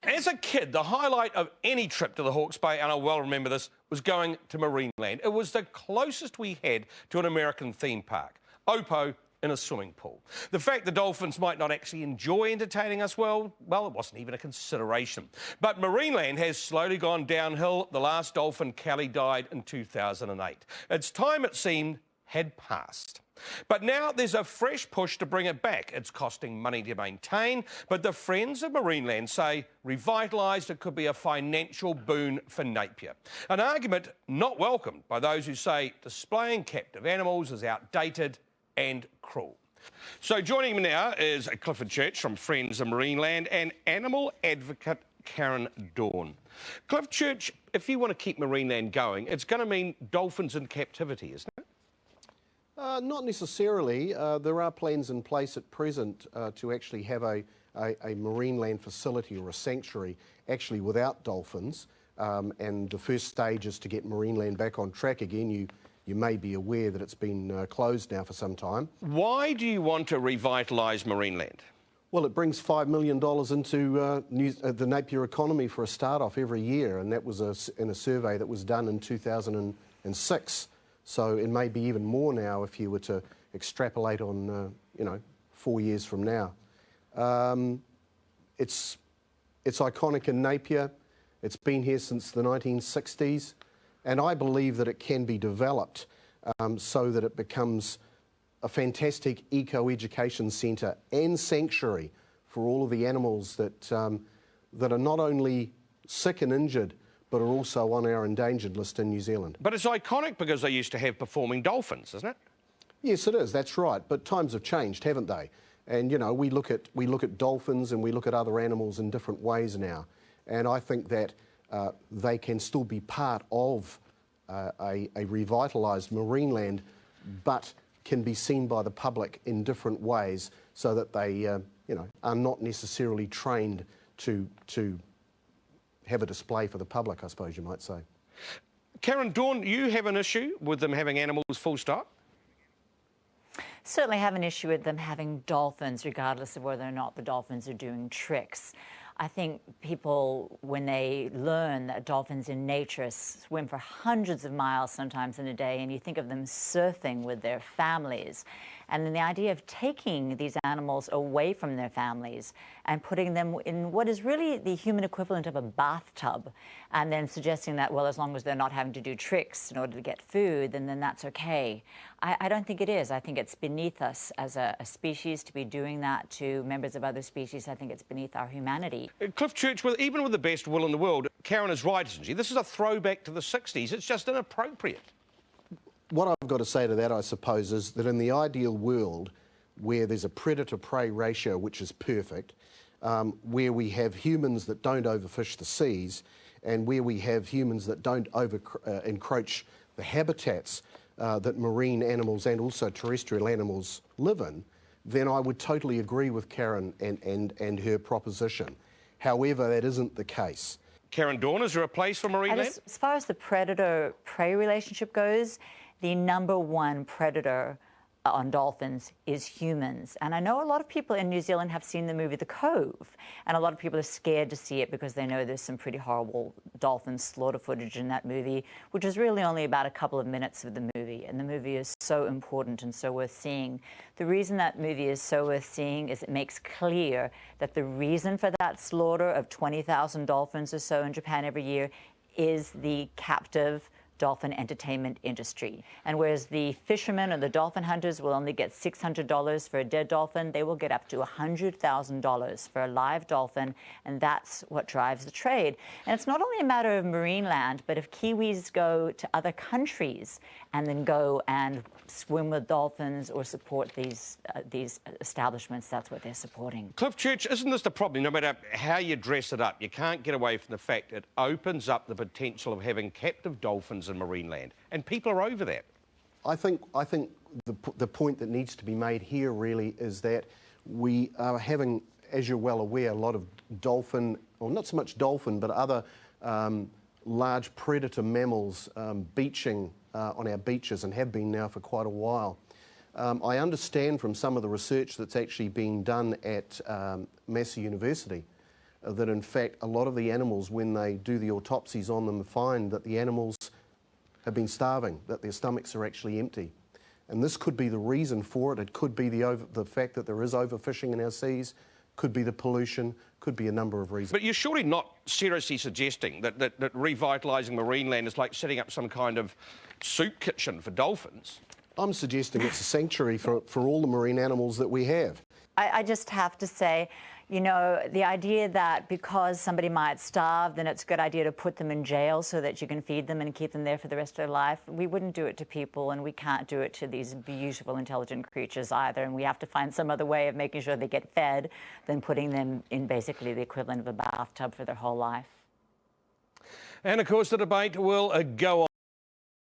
As a kid, the highlight of any trip to the Hawke's Bay, and I well remember this, was going to Marineland. It was the closest we had to an American theme park. Oppo in a swimming pool. The fact the dolphins might not actually enjoy entertaining us well, it wasn't even a consideration. But Marineland has slowly gone downhill. The last dolphin, Kelly, died in 2008. Its time, it seemed, had passed. But now there's a fresh push to bring it back. It's costing money to maintain, but the friends of Marineland say revitalised, it could be a financial boon for Napier. An argument not welcomed by those who say displaying captive animals is outdated and cruel. So joining me now is Clifford Church from Friends of Marineland and animal advocate Karen Dawn. Cliff Church, if you want to keep Marineland going, it's going to mean dolphins in captivity, isn't it? Not necessarily. There are plans in place at present to actually have a Marineland facility or a sanctuary actually without dolphins. And the first stage is to get Marineland back on track again. You may be aware that it's been closed now for some time. Why do you want to revitalise Marineland? Well, it brings $5 million into the Napier economy for a start-off every year, and that was in a survey that was done in 2006. So it may be even more now if you were to extrapolate on, 4 years from now. It's iconic in Napier. It's been here since the 1960s, and I believe that it can be developed so that it becomes a fantastic eco-education centre and sanctuary for all of the animals that are not only sick and injured, but are also on our endangered list in New Zealand. But it's iconic because they used to have performing dolphins, isn't it? Yes, it is, that's right. But times have changed, haven't they? And, we look at dolphins and we look at other animals in different ways now. And I think that they can still be part of a revitalised Marineland, but can be seen by the public in different ways so that they, are not necessarily trained to have a display for the public, I suppose you might say. Karen Dawn, you have an issue with them having animals full stop? Certainly have an issue with them having dolphins, regardless of whether or not the dolphins are doing tricks. I think people, when they learn that dolphins in nature swim for hundreds of miles sometimes in a day, and you think of them surfing with their families, and then the idea of taking these animals away from their families and putting them in what is really the human equivalent of a bathtub, and then suggesting that, well, as long as they're not having to do tricks in order to get food, then that's okay. I don't think it is. I think it's beneath us as a species to be doing that to members of other species. I think it's beneath our humanity. Cliff Church, even with the best will in the world, Karen is right, isn't she? This is a throwback to the 60s. It's just inappropriate. What I've got to say to that, I suppose, is that in the ideal world, where there's a predator-prey ratio which is perfect, where we have humans that don't overfish the seas, and where we have humans that don't encroach the habitats that marine animals and also terrestrial animals live in, then I would totally agree with Karen and her proposition. However, that isn't the case. Karen Dawn, is there a place for Marineland? As far as the predator-prey relationship goes, the #1 predator on dolphins is humans. And I know a lot of people in New Zealand have seen the movie The Cove, and a lot of people are scared to see it because they know there's some pretty horrible dolphin slaughter footage in that movie, which is really only about a couple of minutes of the movie. And the movie is so important and so worth seeing. The reason that movie is so worth seeing is it makes clear that the reason for that slaughter of 20,000 dolphins or so in Japan every year is the captive dolphin entertainment industry. And whereas the fishermen or the dolphin hunters will only get $600 for a dead dolphin, they will get up to $100,000 for a live dolphin, and that's what drives the trade. And it's not only a matter of Marineland, but if Kiwis go to other countries and then go and swim with dolphins or support these establishments, that's what they're supporting. Cliff Church, isn't this the problem? No matter how you dress it up, you can't get away from the fact it opens up the potential of having captive dolphins in Marineland, and people are over that. I think the point that needs to be made here really is that we are having, as you're well aware, a lot of dolphin, or not so much dolphin, but other large predator mammals beaching on our beaches, and have been now for quite a while. I understand from some of the research that's actually being done at Massey University that in fact a lot of the animals, when they do the autopsies on them, find that the animals have been starving, that their stomachs are actually empty. And this could be the reason for it. It could be the fact that there is overfishing in our seas, could be the pollution, could be a number of reasons. But you're surely not seriously suggesting that revitalising Marineland is like setting up some kind of soup kitchen for dolphins? I'm suggesting it's a sanctuary for all the marine animals that we have. I just have to say, you know, the idea that because somebody might starve, then it's a good idea to put them in jail so that you can feed them and keep them there for the rest of their life. We wouldn't do it to people, and we can't do it to these beautiful, intelligent creatures either. And we have to find some other way of making sure they get fed than putting them in basically the equivalent of a bathtub for their whole life. And of course, the debate will go on.